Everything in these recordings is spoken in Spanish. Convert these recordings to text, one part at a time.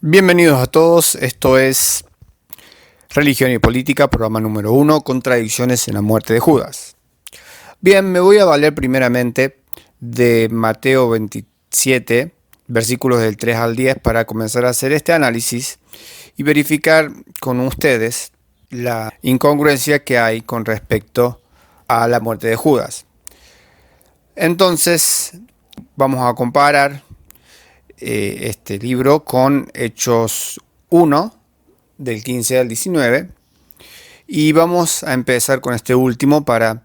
Bienvenidos a todos, esto es Religión y Política, programa número 1, Contradicciones en la muerte de Judas. Bien, me voy a valer primeramente de Mateo 27, versículos del 3 al 10, para comenzar a hacer este análisis y verificar con ustedes la incongruencia que hay con respecto a la muerte de Judas. Entonces, vamos a comparar este libro con Hechos 1, del 15 al 19, y vamos a empezar con este último para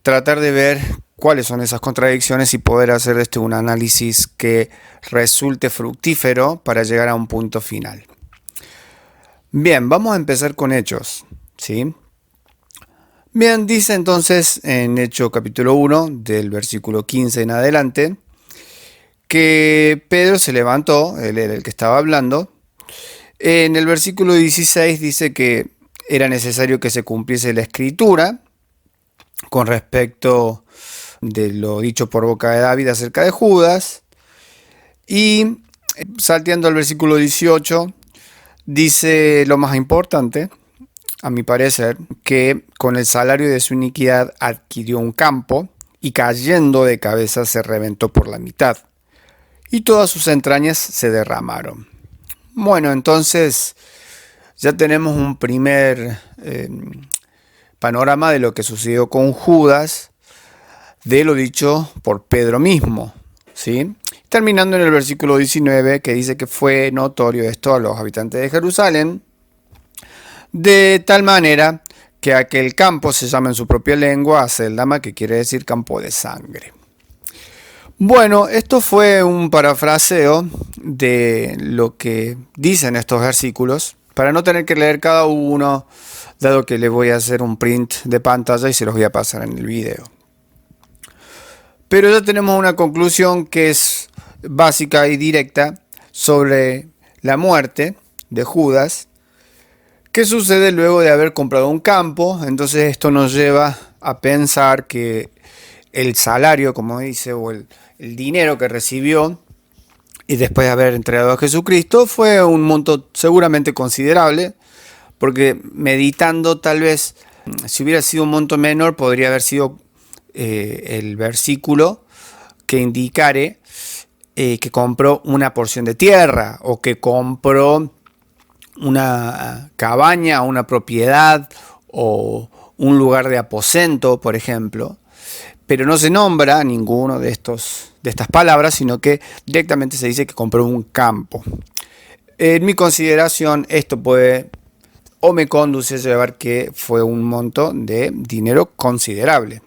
tratar de ver cuáles son esas contradicciones y poder hacer de este un análisis que resulte fructífero para llegar a un punto final. Bien, vamos a empezar con Hechos, ¿sí? Bien, dice entonces en Hechos capítulo 1, del versículo 15 en adelante, que Pedro se levantó, él era el que estaba hablando. En el versículo 16 dice que era necesario que se cumpliese la escritura con respecto de lo dicho por boca de David acerca de Judas. Y salteando al versículo 18, dice lo más importante, a mi parecer, que con el salario de su iniquidad adquirió un campo y cayendo de cabeza se reventó por la mitad y todas sus entrañas se derramaron. Bueno, entonces ya tenemos un primer panorama de lo que sucedió con Judas, de lo dicho por Pedro mismo, ¿sí? Terminando en el versículo 19, que dice que fue notorio esto a los habitantes de Jerusalén, de tal manera que aquel campo se llama en su propia lengua Aceldama, que quiere decir campo de sangre. Bueno, esto fue un parafraseo de lo que dicen estos versículos, para no tener que leer cada uno, dado que le voy a hacer un print de pantalla y se los voy a pasar en el video. Pero ya tenemos una conclusión que es básica y directa sobre la muerte de Judas, que sucede luego de haber comprado un campo. Entonces esto nos lleva a pensar que el salario, como dice, o el dinero que recibió y después de haber entregado a Jesucristo fue un monto seguramente considerable, porque meditando tal vez, si hubiera sido un monto menor, podría haber sido el versículo que indicare que compró una porción de tierra o que compró una cabaña, una propiedad o un lugar de aposento, por ejemplo. Pero no se nombra ninguno de estas palabras, sino que directamente se dice que compró un campo. En mi consideración, esto puede o me conduce a llevar que fue un monto de dinero considerable.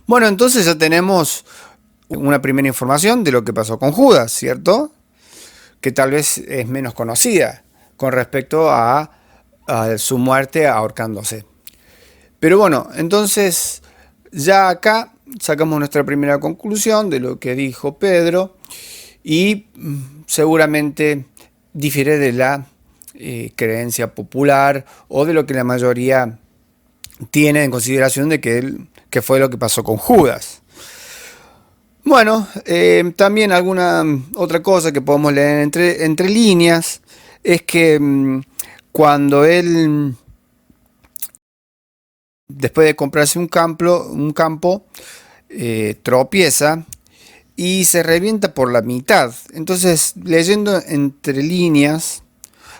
Bueno, entonces ya tenemos una primera información de lo que pasó con Judas, ¿cierto? Que tal vez es menos conocida con respecto a su muerte ahorcándose. Pero bueno, entonces ya acá sacamos nuestra primera conclusión de lo que dijo Pedro y seguramente difiere de la creencia popular o de lo que la mayoría tiene en consideración de que fue lo que pasó con Judas. Bueno, también alguna otra cosa que podemos leer entre líneas es que cuando él, después de comprarse un campo tropieza y se revienta por la mitad. Entonces, leyendo entre líneas,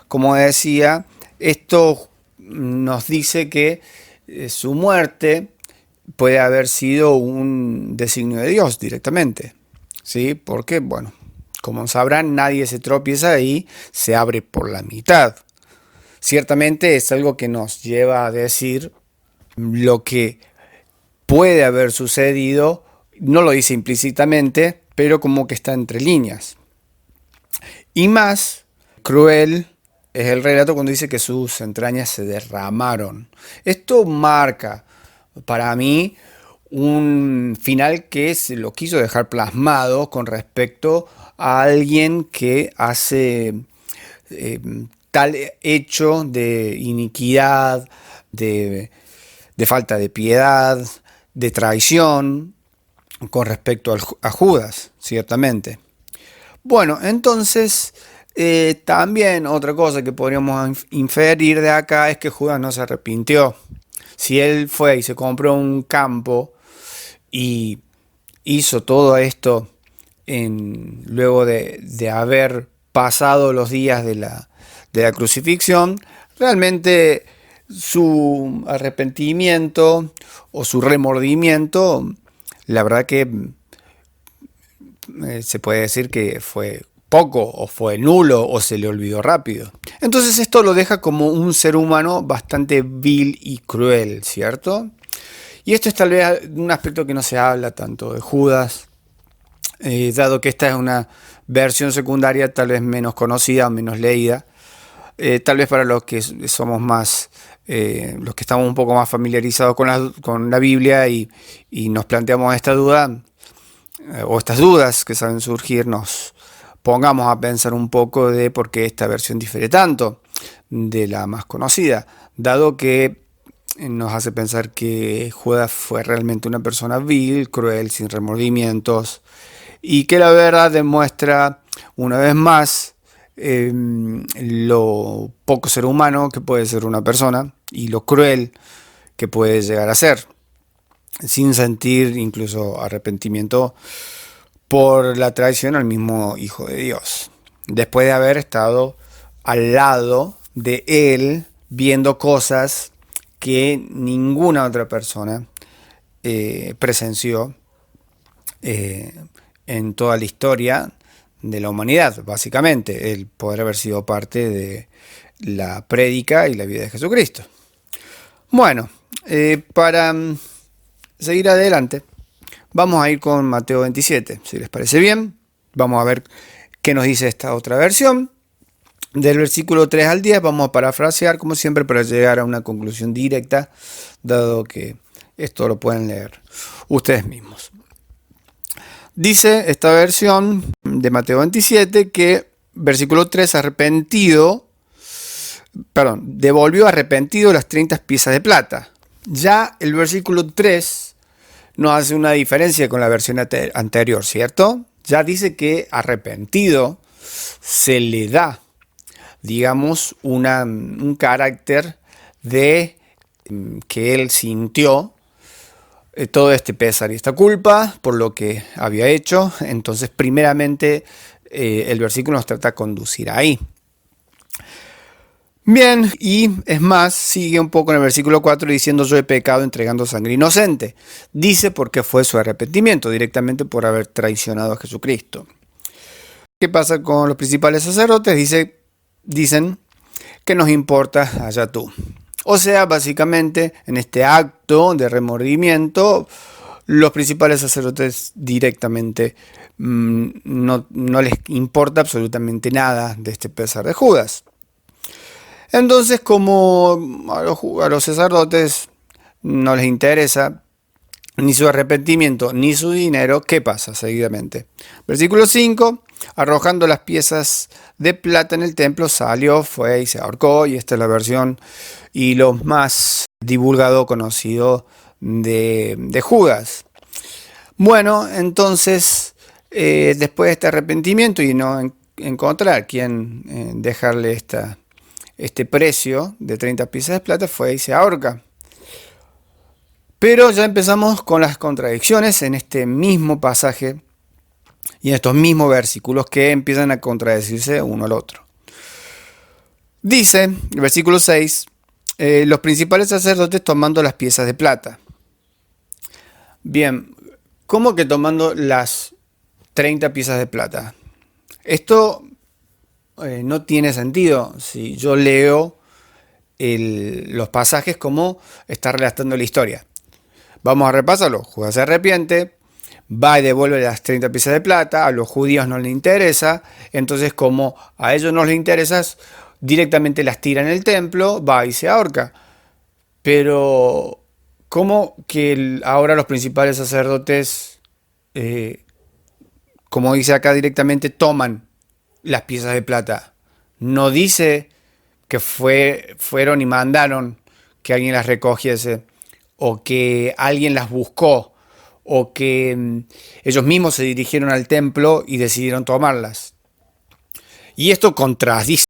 como decía, esto nos dice que su muerte puede haber sido un designio de Dios directamente, ¿sí? Porque, bueno, como sabrán, nadie se tropieza y se abre por la mitad. Ciertamente es algo que nos lleva a decir lo que puede haber sucedido, no lo dice implícitamente, pero como que está entre líneas. Y más cruel es el relato cuando dice que sus entrañas se derramaron. Esto marca para mí un final que se lo quiso dejar plasmado con respecto a alguien que hace tal hecho de iniquidad, de falta de piedad, de traición con respecto a Judas, ciertamente. Bueno, entonces También otra cosa que podríamos inferir de acá es que Judas no se arrepintió. Si él fue y se compró un campo y hizo todo esto luego de haber pasado los días de la crucifixión, realmente su arrepentimiento o su remordimiento, la verdad que se puede decir que fue poco o fue nulo o se le olvidó rápido. Entonces esto lo deja como un ser humano bastante vil y cruel, ¿cierto? Y esto es tal vez un aspecto que no se habla tanto de Judas, dado que esta es una versión secundaria tal vez menos conocida, menos leída, tal vez para los que somos más, los que estamos un poco más familiarizados con la Biblia y nos planteamos esta duda, o estas dudas que saben surgir, nos pongamos a pensar un poco de por qué esta versión difiere tanto de la más conocida, dado que nos hace pensar que Judas fue realmente una persona vil, cruel, sin remordimientos, y que la verdad demuestra una vez más lo poco ser humano que puede ser una persona y lo cruel que puede llegar a ser, sin sentir incluso arrepentimiento por la traición al mismo Hijo de Dios, después de haber estado al lado de él viendo cosas que ninguna otra persona presenció en toda la historia de la humanidad, básicamente, el poder haber sido parte de la prédica y la vida de Jesucristo. Bueno, para seguir adelante, vamos a ir con Mateo 27, si les parece bien. Vamos a ver qué nos dice esta otra versión. Del versículo 3 al 10 vamos a parafrasear como siempre para llegar a una conclusión directa, dado que esto lo pueden leer ustedes mismos. Dice esta versión de Mateo 27 que versículo 3, devolvió arrepentido las 30 piezas de plata. Ya el versículo 3 nos hace una diferencia con la versión anterior, ¿cierto? Ya dice que arrepentido se le da, digamos, un carácter de que él sintió todo este pesar y esta culpa por lo que había hecho. Entonces, primeramente, el versículo nos trata de conducir ahí. Bien, y es más, sigue un poco en el versículo 4 diciendo: yo he pecado entregando sangre inocente. Dice porque fue su arrepentimiento, directamente por haber traicionado a Jesucristo. ¿Qué pasa con los principales sacerdotes? Dicen que nos importa allá tú. O sea, básicamente, en este acto de remordimiento, los principales sacerdotes directamente no les importa absolutamente nada de este pesar de Judas. Entonces, como a los sacerdotes no les interesa ni su arrepentimiento ni su dinero, ¿qué pasa seguidamente? Versículo 5, arrojando las piezas de plata en el templo, salió, fue y se ahorcó, y esta es la versión y lo más divulgado, conocido de Judas. Bueno, entonces, después de este arrepentimiento y no encontrar quién dejarle este precio de 30 piezas de plata, fue y se ahorca. Pero ya empezamos con las contradicciones en este mismo pasaje y en estos mismos versículos que empiezan a contradecirse uno al otro. Dice, el versículo 6, los principales sacerdotes tomando las piezas de plata. Bien, ¿cómo que tomando las 30 piezas de plata? Esto no tiene sentido si yo leo los pasajes como está relatando la historia. Vamos a repasarlo. Judas se arrepiente, va y devuelve las 30 piezas de plata, a los judíos no les interesa, entonces como a ellos no les interesa, directamente las tira en el templo, va y se ahorca. Pero, ¿cómo que ahora los principales sacerdotes, como dice acá directamente, toman las piezas de plata? No dice que fueron y mandaron que alguien las recogiese, o que alguien las buscó, o que ellos mismos se dirigieron al templo y decidieron tomarlas. Y esto contradice